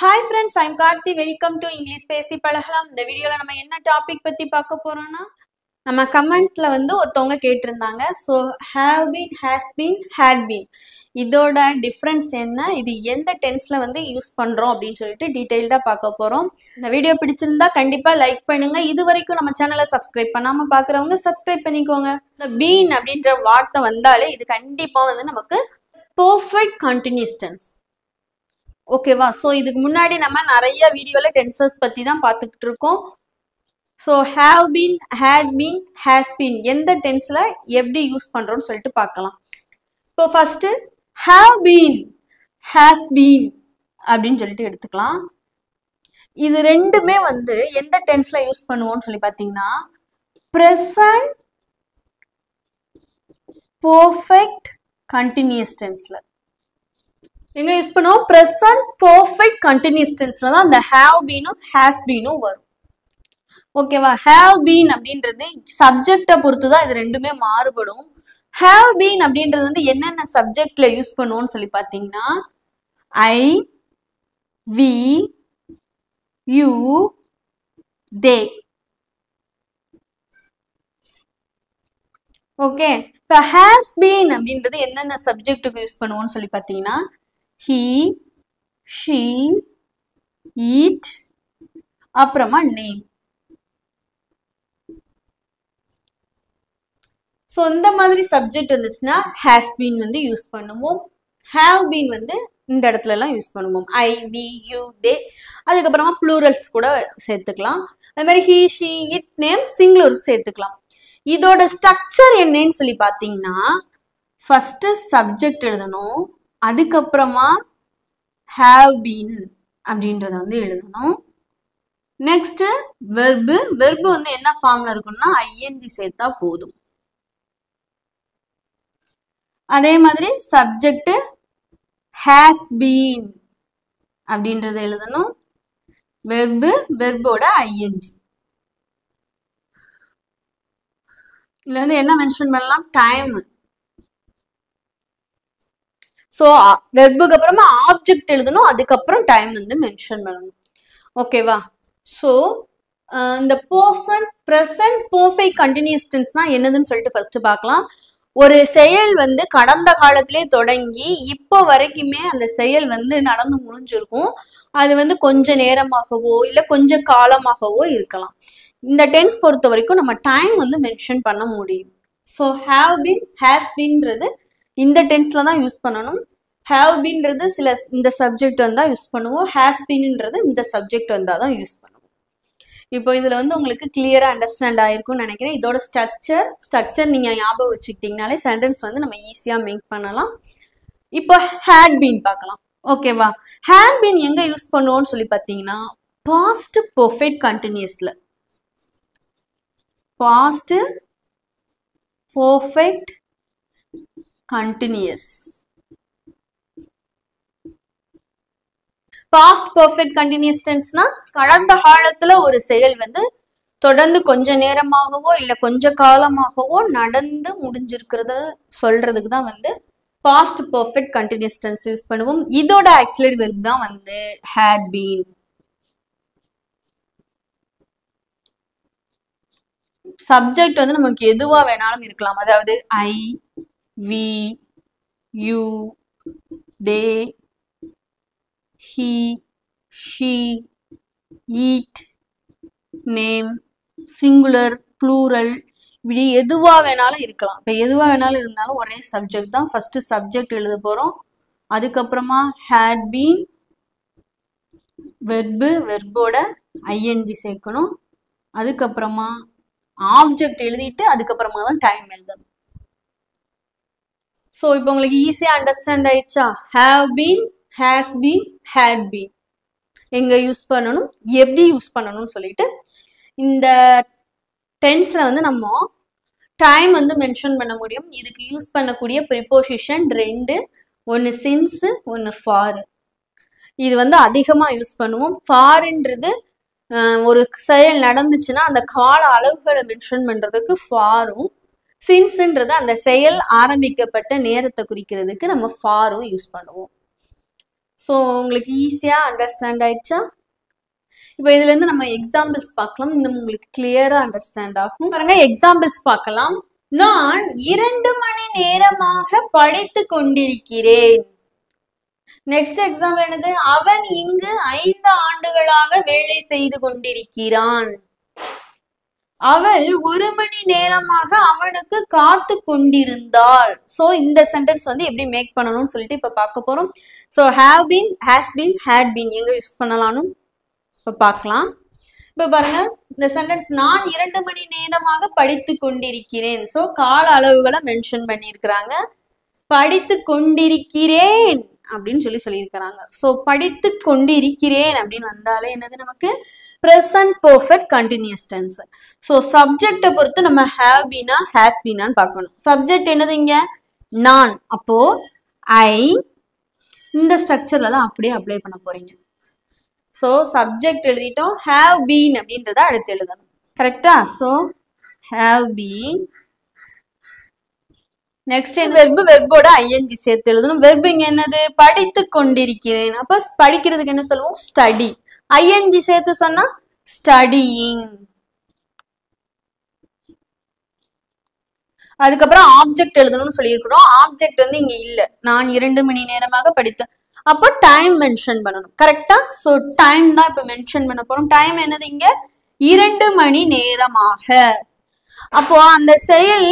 Hi friends, I'm Karthi. Welcome to English பேசி பழகலாம். இந்த வீடியோல நம்ம என்ன டாபிக் பத்தி பார்க்க போறோம்னா நம்ம கமெண்ட்ல ஒருத்தவங்க கேட்டிருந்தாங்க. So have been, has been, had been இதோட டிஃப்ரென்ஸ் என்ன, இது எந்த டென்ஸ்ல யூஸ் பண்றோம் அப்படின்னு சொல்லிட்டு டீடைல்டா பார்க்க போறோம். இந்த வீடியோ பிடிச்சிருந்தா கண்டிப்பா லைக் பண்ணுங்க. இது வரைக்கும் நம்ம சேனலை சப்ஸ்கிரைப் பண்ணாம பாக்குறவங்க சப்ஸ்கிரைப் பண்ணிக்கோங்க. இந்த பீன் அப்படின்ற வார்த்தை வந்தாலே இது கண்டிப்பா நமக்கு பெர்ஃபெக்ட் கண்டினியூஸ் டென்ஸ். ஓகேவா? ஸோ இதுக்கு முன்னாடி நம்ம நிறைய வீடியோல டென்சஸ் பத்தி தான் பார்த்துக்கிட்டு இருக்கோம். So have been, had been, has been எந்த டென்ஸ்ல எப்படி யூஸ் பண்றோம்னு சொல்லிட்டு பார்க்கலாம். இப்போ first have been, has been அப்படின்னு சொல்லிட்டு எடுத்துக்கலாம். இது ரெண்டுமே எந்த டென்ஸ்ல யூஸ் பண்ணுவோம்னு சொல்லி பார்த்தீங்கன்னா ப்ரெசன்ட் பெர்ஃபெக்ட் கண்டினியூஸ் டென்ஸ்ல எங்க யூஸ் பண்ணுவோம்? ப்ரெசன்ட் பெர்ஃபெக்ட் கண்டினியூஸ் டென்ஸ்ல தான் அந்த ஹேவ் பீனும் ஹேஸ் பீனும் வரும். ஓகேவா? ஹேவ் பீன் அப்படின்றது சப்ஜெக்டை பொறுத்து தான் இது ரெண்டுமே மாறுபடும். ஹேவ் பீன் அப்படின்றது என்னென்ன சப்ஜெக்ட்ல யூஸ் பண்ணுவோம்னு சொல்லி பார்த்தீங்கன்னா ஐ, வி, யூ, தே. ஓகே. இப்போ ஹேஸ் பீன் அப்படின்றது எந்தெந்த சப்ஜெக்டுக்கு யூஸ் பண்ணுவோம்னு சொல்லி பார்த்தீங்கன்னா he, she, it, அப்புறமா name. ஸோ இந்த மாதிரி சப்ஜெக்ட் இருந்துச்சுன்னா ஹேஸ் பீன் யூஸ் பண்ணுவோம். ஹேவ் பீன் இந்த இடத்துல எல்லாம் யூஸ் பண்ணுவோம். ஐ, வி, யூ, தே. அதுக்கப்புறமா ப்ளூரல்ஸ் கூட சேர்த்துக்கலாம். அது மாதிரி he, she, it, name சிங்குலர்ஸ் சேர்த்துக்கலாம். இதோட ஸ்ட்ரக்சர் என்னன்னு சொல்லி பார்த்தீங்கன்னா ஃபர்ஸ்ட் சப்ஜெக்ட் எழுதணும், அதுக்கப்புறமா have been அப்படின்றத எழுதணும். Next verb. வெர்பு என்ன ஃபார்ம்ல இருக்கும்னா ஐஎன்ஜி சேர்த்தா போதும். அதே மாதிரி சப்ஜெக்ட் has been அப்படின்றத எழுதணும். வெர்பு, வெர்போட ஐஎன்ஜி. இதுல என்ன மென்ஷன் பண்ணலாம்? டைம். ஸோ வெர்புக்கு அப்புறமா ஆப்ஜெக்ட் எழுதணும், அதுக்கப்புறம் டைம் மென்ஷன் பண்ணணும். ஓகேவா? ஸோ இந்த ப்ரெசன்ட் பெர்ஃபெக்ட் கண்டினியூஸ் டென்ஸ்னா என்னதுன்னு சொல்லிட்டு ஃபர்ஸ்ட் பார்க்கலாம். ஒரு செயல் கடந்த காலத்திலே தொடங்கி இப்போ வரைக்குமே அந்த செயல் நடந்து முடிஞ்சிருக்கும். அது கொஞ்ச நேரமாகவோ இல்லை கொஞ்ச காலமாகவோ இருக்கலாம். இந்த டென்ஸ் பொறுத்த வரைக்கும் நம்ம டைம் மென்ஷன் பண்ண முடியும். ஸோ ஹேவ் பீன், ஹேஸ் பீன்றது இந்த டென்ஸ்ல தான் யூஸ் பண்ணணும். ஹேவ் பீன்றது இந்த சப்ஜெக்ட் வந்தா யூஸ் பண்ணுவோம். ஹேஸ் பீன்ன்றது இந்த சப்ஜெக்ட் வந்தா தான் யூஸ் பண்ணுவோம். இப்போ இதுல உங்களுக்கு கிளியரா அண்டர்ஸ்டாண்ட் ஆயிருக்கும்னு நினைக்கிறேன். இதோட ஸ்ட்ரக்சர் நீங்க ஞாபகம் வச்சுக்கிட்டீங்கனாலே சென்டென்ஸ் நம்ம ஈஸியா மேக் பண்ணலாம். இப்போ ஹேட் பீன் பார்க்கலாம். ஓகேவா? ஹேட் பீன் எங்க யூஸ் பண்ணுவோம்னு சொல்லி பார்த்தீங்கன்னா பாஸ்ட் பெர்ஃபெக்ட் கண்டினியூஸ்ல. Past perfect continuous. Past perfect continuous டென்ஸ்னா கடந்த காலத்துல ஒரு செயல் தொடர்ந்து கொஞ்ச நேரமாகவோ இல்ல கொஞ்ச காலமாகவோ நடந்து முடிஞ்சிருக்கிறத சொல்றதுக்கு தான் past perfect continuous tense use பண்ணுவோம். இதோட ஆக்சிலரி வெர்ப் தான் had been. சப்ஜெக்ட் நமக்கு எதுவா வேணாலும் இருக்கலாம். அதாவது I, we, you, they, he, she, it, name, singular, plural, இப்படி எதுவா வேணாலும் இருக்கலாம். இப்போ எதுவா வேணாலும் இருந்தாலும் ஒரே சப்ஜெக்ட் தான். ஃபர்ஸ்ட் சப்ஜெக்ட் எழுத போறோம், அதுக்கப்புறமா had been, வெர்பு, வெர்போட ஐஎன்ஜி சேர்க்கணும், அதுக்கப்புறமா ஆப்ஜெக்ட் எழுதிட்டு அதுக்கப்புறமா தான் டைம் எழுதணும். ஸோ இப்போ உங்களுக்கு ஈஸியா அண்டர்ஸ்டாண்ட் ஆயிடுச்சா? have been, has been, had been எங்க யூஸ் பண்ணணும், எப்படி யூஸ் பண்ணணும்னு சொல்லிட்டு இந்த டென்ஸ்ல நம்ம டைம் மென்ஷன் பண்ண முடியும். இதுக்கு யூஸ் பண்ணக்கூடிய ப்ரிபோசிஷன் ரெண்டு, ஒன்னு சின்ஸ், ஒன்னு ஃபார். இது அதிகமா யூஸ் பண்ணுவோம். ஃபார்ன்றது ஒரு செயல் நடந்துச்சுன்னா அந்த கால அளவுகளை மென்ஷன் பண்றதுக்கு ஃபாரும், சின்ஸ்ன்றது அந்த செயல் ஆரம்பிக்கப்பட்ட நேரத்தை குறிக்கிறதுக்கு நம்ம ஃபாரும் யூஸ் பண்ணுவோம். ஸோ உங்களுக்கு ஈஸியா அண்டர்ஸ்டாண்ட் ஆயிடுச்சா? இப்போ இதுல இருந்து நம்ம எக்ஸாம்பிள்ஸ் பார்க்கலாம், இன்னும் உங்களுக்கு கிளியரா அண்டர்ஸ்டாண்ட் ஆகும். பாருங்க எக்ஸாம்பிள்ஸ் பார்க்கலாம். நான் 2 மணி நேரமாக படித்து கொண்டிருக்கிறேன். நெக்ஸ்ட் எக்ஸாம்பிள் என்னது? அவன் இங்கு 5 ஆண்டுகளாக வேலை செய்து கொண்டிருக்கிறான். அவள் 1 மணி நேரமாக அவனுக்கு காத்து கொண்டிருந்தாள். சோ இந்த சென்டென்ஸ் வந்து எப்படி மேக் பண்ணணும்னு சொல்லிட்டு இப்ப பார்க்க போறோம். So have been, has been, had been எங்க யூஸ் பண்ணலாம்னு இப்ப பார்க்கலாம். இப்ப பாருங்க இந்த சென்டென்ஸ் நான் 2 மணி நேரமாக படித்து கொண்டிருக்கிறேன். சோ கால அளவுகளை மென்ஷன் பண்ணியிருக்கிறாங்க. படித்து கொண்டிருக்கிறேன் அப்படின்னு சொல்லியிருக்கிறாங்க. சோ படித்து கொண்டிருக்கிறேன் அப்படின்னு வந்தாலே என்னது நமக்கு present perfect continuous tense. So subject பொறுத்து நம்ம have been has been பார்க்கணும். subject என்னது இங்க நான், அப்போ I இந்த ஸ்ட்ரக்சர்ல தான் அப்படியே அப்ளை பண்ண போறீங்க. so subject எழுதிட்டோம், have been அப்படின்றத அடுத்து எழுதணும். கரெக்டா? so have been. Next verb, வெர்போட ing சேர்த்து எழுதணும். வெர்பு இங்க என்னது? படித்து கொண்டிருக்கிறேன். அப்ப படிக்கிறதுக்கு என்ன சொல்லுவோம்? ஸ்டடி. ing சேர்த்து சொன்னா ஸ்டடியிங். அதுக்கப்புறம் ஆப்ஜெக்ட் எழுதணும்னு சொல்லியிருக்கிறோம். ஆப்ஜெக்ட் வந்து இங்க இல்ல. நான் 2 மணி நேரமாக படித்தேன். அப்போ டைம் மென்ஷன் பண்ணணும். கரெக்டா? சோ டைம் தான் இப்ப மென்ஷன் பண்ண போறோம். டைம் என்னது இங்க? 2 மணி நேரமாக. அப்போ அந்த செயல்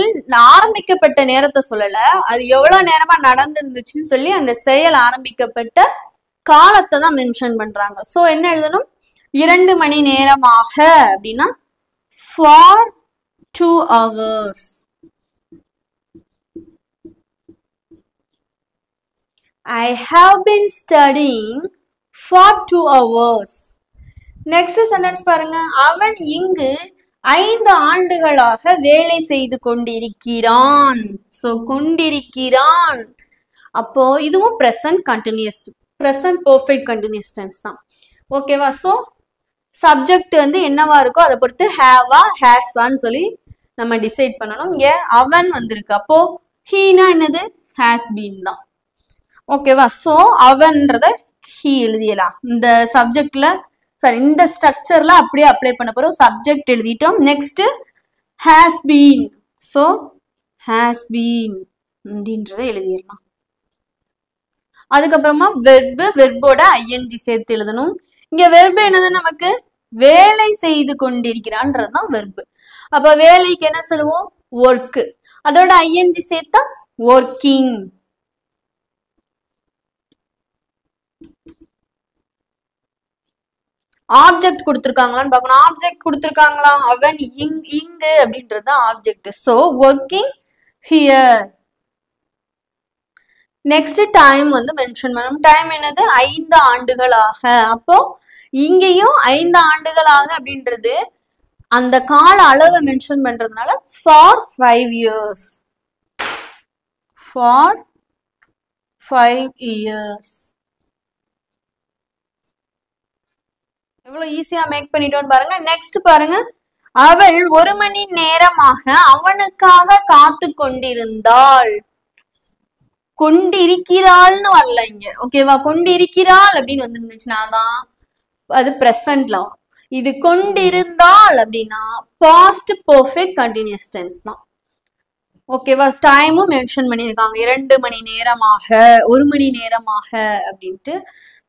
ஆரம்பிக்கப்பட்ட நேரத்தை சொல்லல, அது எவ்வளவு நேரமா நடந்துருந்துச்சுன்னு சொல்லி அந்த செயல் ஆரம்பிக்கப்பட்ட காலத்தை தான் மென்ஷன் பண்றாங்க. சோ என்ன எழுதணும்? 2 மணி நேரமாக அப்படின்னா for 2 hours. I have been studying for 2 hours. Next sentence பாருங்க. அவன் இங்கு 5 ஆண்டுகளாக வேலை செய்து கொண்டிருக்கிறான். சோ கொண்டிருக்கிறான். அப்போ இதுவும் present continuous, present perfect continuous tense தான். ஓகேவா? சோ சப்ஜெக்ட் வந்து என்னவா இருக்கோ அதை பொறுத்து ஹேவா ஹேஸான்னு சொல்லி நம்ம டிசைட் பண்ணணும். இங்க அவன் வந்திருக்கு, அப்போ ஹீனா என்னது? ஹேஸ் பீன் தான். ஓகேவா? சோ அவன்றத ஹீ எழுதியலாம். இந்த சப்ஜெக்ட்ல சாரி இந்த ஸ்ட்ரக்சர்ல அப்படியே அப்ளை பண்ண போறோம். சப்ஜெக்ட் எழுதிட்டோம். Next has been. So has been அப்படின்றத எழுதிடலாம். அதுக்கப்புறமா வெர்பு, வெர்போட ing சேர்த்து எழுதணும். இங்க வெர்பு என்னது? நமக்கு வேலை செய்து கொண்டிருக்கிறான்றதுதான் வெர்பு. அப்ப வேலைக்கு என்ன சொல்லுவோம்? ஒர்க். அதோட ing சேர்த்தா ஒர்க்கிங். ஆப்ஜெக்ட் கொடுத்திருக்காங்களான்னு பார்க்கணும். ஆப்ஜெக்ட் கொடுத்திருக்காங்களா? அவன் இங்கு அப்படின்றது object. So working here. Next time வந்து மென்ஷன் பண்ணணும். டைம் என்னது? 5 ஆண்டுகளாக. அப்போ இங்கேயும் 5 ஆண்டுகளாக அப்படின்றது அந்த கால அளவை மென்ஷன் பண்றதுனால for 5 years. for 5 years. எவ்வளவு ஈஸியா மேக் பண்ணிட்டோம்னு பாருங்க. நெக்ஸ்ட் பாருங்க. அவள் 1 மணி நேரமாக அவனுக்காக காத்து கொண்டிருந்தாள். கொண்டிருக்கிறாள்னு வரல இங்க. ஓகேவா? கொண்டிருக்கிறாள் அப்படின்னு வந்துருந்துச்சுன்னா தான் அது பிரசன்ட்ல. இது கொண்டிருந்தாள் அப்படின்னா பாஸ்ட் பெர்ஃபெக்ட் கண்டினியூஸ் டென்ஸ் தான். ஓகேவா? டைமும் மென்ஷன் பண்ணியிருக்காங்க. 2 மணி நேரமாக, 1 மணி நேரமாக அப்படின்ட்டு.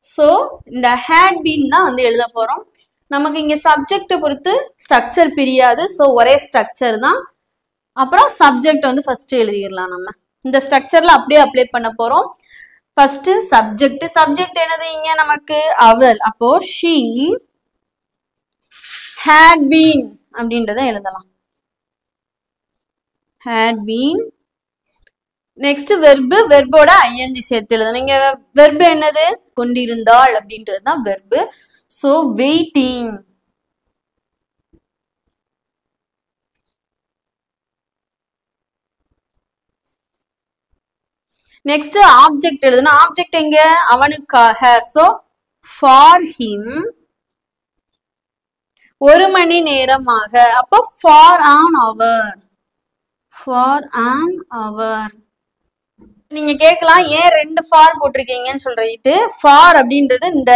சோ இந்த had been தான் வந்து எழுத போறோம். நமக்கு இங்க சப்ஜெக்ட பொறுத்து ஸ்ட்ரக்சர் பிரியாது. சோ ஒரே ஸ்ட்ரக்சர் தான். அப்புறம் சப்ஜெக்ட் வந்து ஃபர்ஸ்ட் எழுதிடலாம். நம்ம இந்த ஸ்ட்ரக்சர்ல அப்படியே அப்ளை பண்ண போறோம். First subject. சப்ஜெக்ட் என்னது இங்க நமக்கு? அவள். அப்போ she had been அப்படின்றத எழுதலாம். had been. நெக்ஸ்ட் வெர்பு, வெர்போட ing சேர்த்து எழுதணும். இங்க வெர்பு என்னது? கொண்டிருந்தாள் அப்படின்றது தான் verb. So waiting. Next object எழுதணும். ஆப்ஜெக்ட் எங்க? அவனுக்காக. So for him. 1 மணி நேரமாக. அப்போ for an hour. For an hour. நீங்க கேட்கலாம் ஏன் 2 ஃபார் போட்டிருக்கீங்கன்னு சொல்லிட்டு. ஃபார் அப்படின்றது இந்த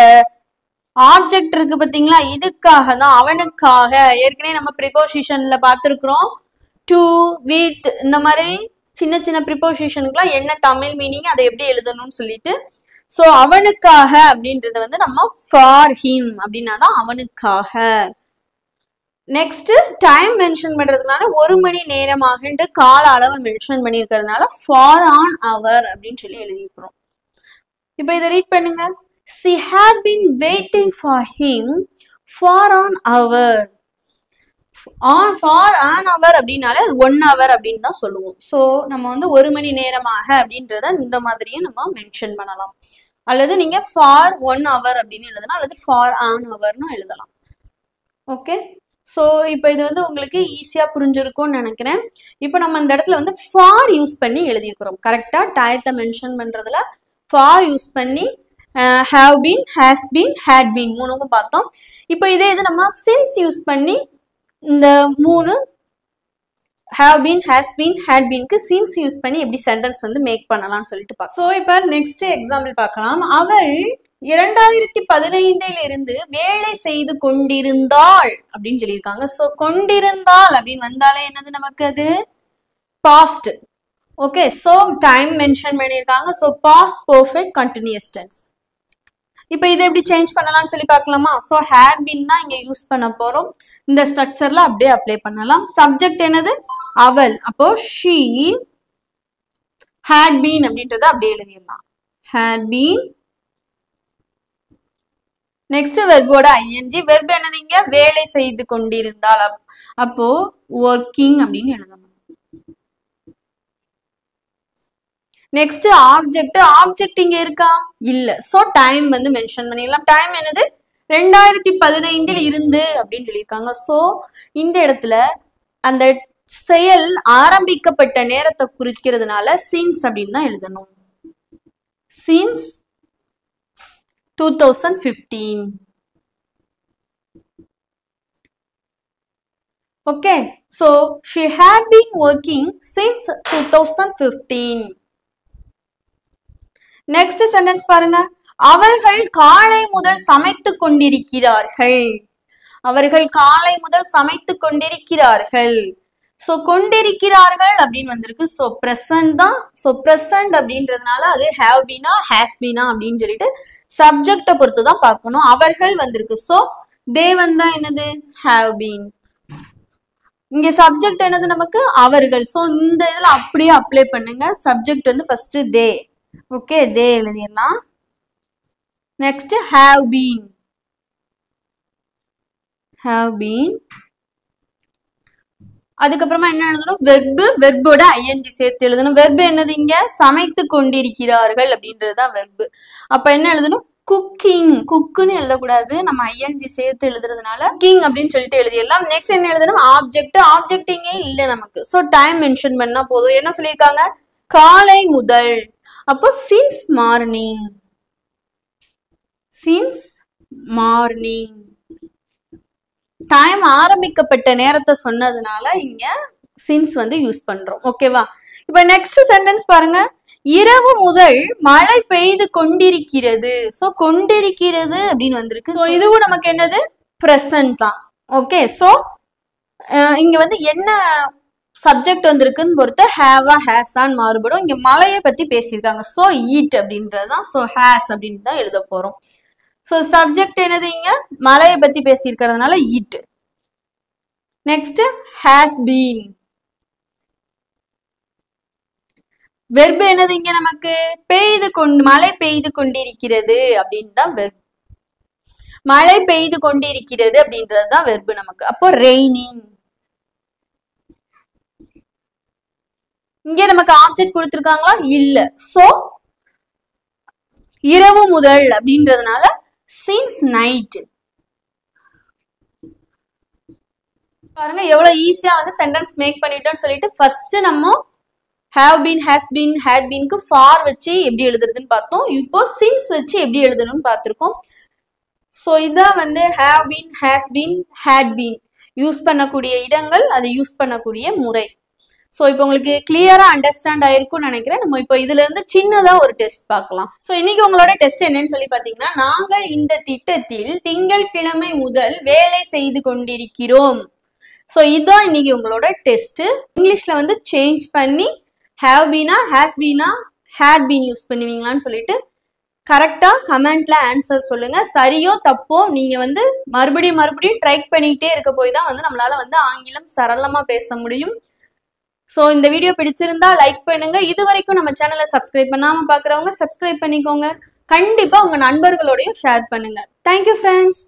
ஆப்ஜெக்ட் இருக்கு பாத்தீங்களா, இதுக்காக தான், அவனுக்காக. ஏற்கனவே நம்ம ப்ரிபோசிஷன்ல பார்த்துருக்குறோம். டு, வித், இந்த மாதிரி சின்ன சின்ன ப்ரிபோசிஷனுக்குலாம் என்ன தமிழ் மீனிங், அதை எப்படி எழுதணும்னு சொல்லிட்டு. ஸோ அவனுக்காக அப்படின்றது வந்து நம்ம ஃபார் ஹிம் அப்படின்னா தான் அவனுக்காக. நெக்ஸ்ட் டைம் மென்ஷன் பண்றதுனால 1 மணி நேரமாக கால அளவை மென்ஷன் பண்ணியிருக்கிறதுனால ஃபார் ஆன் அவர் அப்படின்னு சொல்லி எழுதியிருக்கிறோம். இப்போ இதை ரீட் பண்ணுங்க. She had been waiting for him for an hour. For an hour அப்படின்னாலே 1 hour அப்படின்னு தான் சொல்லுவோம். ஸோ நம்ம வந்து 1 மணி நேரமாக அப்படின்றத இந்த மாதிரியும் நம்ம மென்ஷன் பண்ணலாம். அல்லது நீங்க ஃபார் 1 hour அப்படின்னு எழுதலாம், அல்லது ஃபார் an hourன்னு எழுதலாம். ஓகே, ஸோ இப்போ இது வந்து உங்களுக்கு ஈஸியாக புரிஞ்சிருக்கும்னு நினைக்கிறேன். இப்போ நம்ம இந்த இடத்துல வந்து ஃபார் யூஸ் பண்ணி எழுதியிருக்கிறோம். கரெக்டாக டயத்தை மென்ஷன் பண்ணுறதுல ஃபார் யூஸ் பண்ணி have been, has been, had been மூணுக்கும் பார்த்தோம். இப்போ இதே இது நம்ம since யூஸ் பண்ணி இந்த 3 have been, has been, had beenக்கு since use பண்ணி எப்படி சென்டென்ஸ் வந்து மேக் பண்ணலாம்னு சொல்லிட்டு பார்க்கலாம். ஸோ இப்போ நெக்ஸ்ட் எக்ஸாம்பிள் பார்க்கலாம். அவள் 2015 இருந்து வேலை செய்து கொண்டிருந்தாள் அப்படின்னு சொல்லியிருக்காங்க. ஸோ கொண்டிருந்தாள் அப்படின்னு வந்தாலே என்னது நமக்கு அது past. Okay, so time mention பண்ணியிருக்காங்க. So past perfect continuous tense. இப்போ இதை எப்படி சேஞ்ச் பண்ணலாம்னு சொல்லி பார்க்கலாமா? ஸோ had been தான் இங்க யூஸ் பண்ண போறோம். இந்த ஸ்ட்ரக்சர்ல அப்படியே அப்ளை பண்ணலாம். சப்ஜெக்ட் என்னது? அவள். அப்போ she had been அப்படின்றத அப்படியே எழுதிடலாம். had been. நெக்ஸ்ட் வெர்போட ing. வெர்ப் என்னது இங்க? வேலை செய்து கொண்டிருந்தாள். அப்போ working அப்படின்னு எழுதணும். Next object. ஆப்ஜெக்ட் இங்க இருக்கா? இல்ல. சோ டைம் வந்து மென்ஷன் பண்ணிடலாம். டைம் என்னது? 2015 இருந்து அப்படின்னு சொல்லியிருக்காங்க. சோ இந்த இடத்துல அந்த செயல் ஆரம்பிக்கப்பட்ட நேரத்தை குறிக்கிறதுனால since அப்படின்னு தான் எழுதணும். since 2015. Okay, so she had been working since 2015. Next sentence பாருங்க. அவர்கள் காலை முதல் சமைத்து கொண்டிருக்கிறார்கள். அவர்கள் காலை முதல் சமைத்து கொண்டிருக்கிறார்கள். சோ கொண்டிருக்கிறார்கள் அப்படின்னு வந்திருக்கு. சோ பிரசன்ட் தான். சோ பிரசன்ட் அப்படின்றதுனால அது have been, has been அப்படின்னு சொல்லிட்டு சப்ஜெக்ட பொறுத்து தான் பார்க்கணும். அவர்கள் வந்திருக்கு. சோ they வந்தா என்னது? have been. இங்க சப்ஜெக்ட் என்னது நமக்கு? அவர்கள். சோ இந்த இதுல அப்படியே அப்ளை பண்ணுங்க. சப்ஜெக்ட் வந்து ஃபர்ஸ்ட் they. ஓகே, they எழுதிடலாம். Next have been. have been. அதுக்கப்புறமா என்ன எழுதணும்? வெர்பு. வெர்போட ing சேர்த்து எழுதணும். வெர்பு என்னது இங்க? சமைத்து கொண்டிருக்கிறார்கள் அப்படின்றதுதான் வெர்பு. அப்ப என்ன எழுதணும்? குக்கிங். குக்குன்னு எழுதக்கூடாது, நம்ம ing சேர்த்து எழுதுறதுனால குக்கிங் அப்படின்னு சொல்லிட்டு எழுதிடலாம். நெக்ஸ்ட் என்ன எழுதணும்? ஆப்ஜெக்ட். ஆப்ஜெக்ட் இங்க இல்ல நமக்கு. சோ டைம் மென்ஷன் பண்ணா போதும். என்ன சொல்லியிருக்காங்க? காலை முதல். அப்போ since morning. since morning. Time ஆரம்பிக்கப்பட்ட நேரத்தை சொன்னதுனால இங்க since வந்து யூஸ் பண்றோம். ஓகேவா? இப்ப நெக்ஸ்ட் சென்டென்ஸ் பாருங்க. இரவு முதல் மழை பெய்து கொண்டிருக்கிறது. சோ கொண்டிருக்கிறது அப்படின்னு வந்திருக்கு. சோ இதுவும் நமக்கு என்னது? பிரசன்ட் தான். ஓகே, சோ இங்க வந்து என்ன சப்ஜெக்ட் வந்திருக்குன்னு பொறுத்து have, has ஆன் மாறுபடும். இங்க மழையை பத்தி பேசியிருக்காங்க. சோ eat அப்படின்றதுதான். சோ has அப்படின்னு தான் எழுத போறோம். சோ சப்ஜெக்ட் என்னது இங்க? மழையை பத்தி பேசியிருக்கிறதுனால eat. Next has been. Verb என்னது இங்க நமக்கு? மழை பெய்து கொண்டிருக்கிறது அப்படின்னு தான் வெர்பு. மழை பெய்து கொண்டிருக்கிறது அப்படின்றதுதான் வெர்பு நமக்கு. அப்போ raining. இங்க நமக்கு ஆப்ஜெக்ட் கொடுத்திருக்காங்களா? இல்ல. சோ இரவு முதல் அப்படின்றதுனால since night. பாருங்க எவ்வளவு ஈஸியா வந்து சென்டென்ஸ் மேக் பண்ணிட்டோம்னு சொல்லிட்டு ஃபர்ஸ்ட் நம்ம have been, has been, had beenக்கு for வச்சு எப்படி எழுதுறதுன்னு பார்த்தோம். இப்போ since வச்சு எப்படி எழுதணும்னு பார்த்திருக்கோம். சோ இதான் வந்து have been, has been, had been use பண்ணக்கூடிய இடங்கள், அதை யூஸ் பண்ணக்கூடிய முறை. ஸோ இப்போ உங்களுக்கு கிளியரா அண்டர்ஸ்டாண்ட் ஆயிருக்கும்னு நினைக்கிறேன். நம்ம இப்போ இதுல இருந்து சின்னதா ஒரு டெஸ்ட் பார்க்கலாம். ஸோ இன்னைக்கு உங்களோட டெஸ்ட் என்னன்னு சொல்லி பாத்தீங்கன்னா, நாங்க இந்த திட்டத்தில் திங்கட்கிழமை முதல் வேலை செய்து கொண்டிருக்கிறோம். ஸோ இதுதான் இன்னைக்கு உங்களோட டெஸ்ட். இங்கிலீஷ்ல வந்து சேஞ்ச் பண்ணி ஹேவ் பீனா, ஹேஸ் பீனா, ஹேட் பீன் யூஸ் பண்ணுவீங்களான்னு சொல்லிட்டு கரெக்டா கமெண்ட்ல ஆன்சர் சொல்லுங்க. சரியோ தப்போ நீங்க வந்து மறுபடியும் ட்ரை பண்ணிக்கிட்டே இருக்க போய் தான் வந்து நம்மளால வந்து ஆங்கிலம் சரளமா பேச முடியும். ஸோ இந்த வீடியோ பிடிச்சிருந்தா லைக் பண்ணுங்க. இது வரைக்கும் நம்ம சேனலை சப்ஸ்கிரைப் பண்ணாம பாக்குறவங்க சப்ஸ்கிரைப் பண்ணிக்கோங்க. கண்டிப்பா உங்க நண்பர்களோடையும் ஷேர் பண்ணுங்க. Thank you friends.